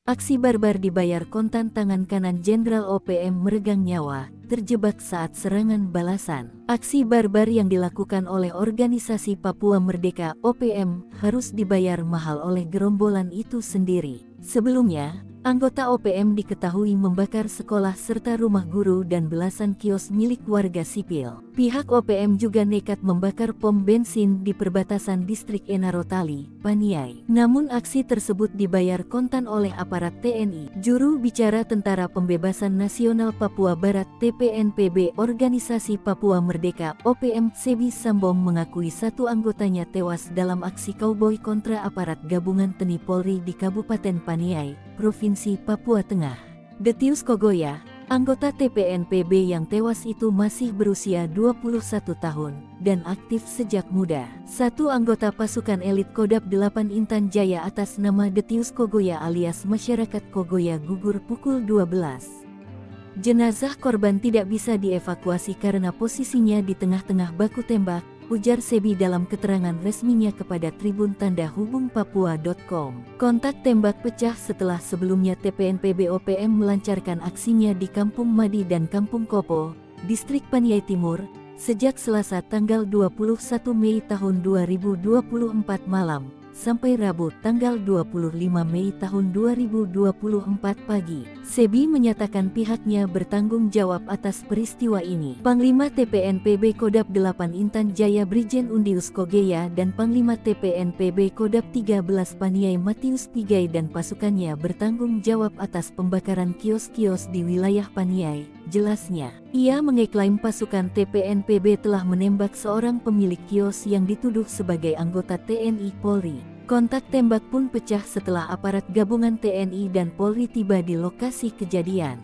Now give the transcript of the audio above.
Aksi barbar dibayar kontan, tangan kanan Jenderal OPM meregang nyawa, terjebak saat serangan balasan. Aksi barbar yang dilakukan oleh organisasi Papua Merdeka OPM harus dibayar mahal oleh gerombolan itu sendiri. Sebelumnya, anggota OPM diketahui membakar sekolah serta rumah guru dan belasan kios milik warga sipil. Pihak OPM juga nekat membakar pom bensin di perbatasan distrik Enarotali, Paniai. Namun aksi tersebut dibayar kontan oleh aparat TNI. Juru bicara Tentara Pembebasan Nasional Papua Barat TPNPB Organisasi Papua Merdeka OPM Sebi Sambong mengakui satu anggotanya tewas dalam aksi kauboi kontra aparat gabungan TNI Polri di Kabupaten Paniai, Provinsi Papua Tengah. Detius Kogoya, anggota TPNPB yang tewas itu masih berusia 21 tahun dan aktif sejak muda. Satu anggota pasukan elit Kodam 8 Intan Jaya atas nama Detius Kogoya alias Masyarakat Kogoya gugur pukul 12. Jenazah korban tidak bisa dievakuasi karena posisinya di tengah-tengah baku tembak, ujar Sebi dalam keterangan resminya kepada Tribun Tanda Hubung Papua.com. Kontak tembak pecah setelah sebelumnya TPNPB OPM melancarkan aksinya di Kampung Madi dan Kampung Kopo, Distrik Paniai Timur, sejak Selasa tanggal 21 Mei tahun 2024 malam, sampai Rabu tanggal 25 Mei tahun 2024 pagi. Sebi menyatakan pihaknya bertanggung jawab atas peristiwa ini. Panglima TPNPB Kodam 8 Intan Jaya Brigjen Undius Kogeya dan Panglima TPNPB Kodam 13 Paniai Matius Pigai dan pasukannya bertanggung jawab atas pembakaran kios-kios di wilayah Paniai, jelasnya. Ia mengeklaim pasukan TPNPB telah menembak seorang pemilik kios yang dituduh sebagai anggota TNI Polri. Kontak tembak pun pecah setelah aparat gabungan TNI dan Polri tiba di lokasi kejadian.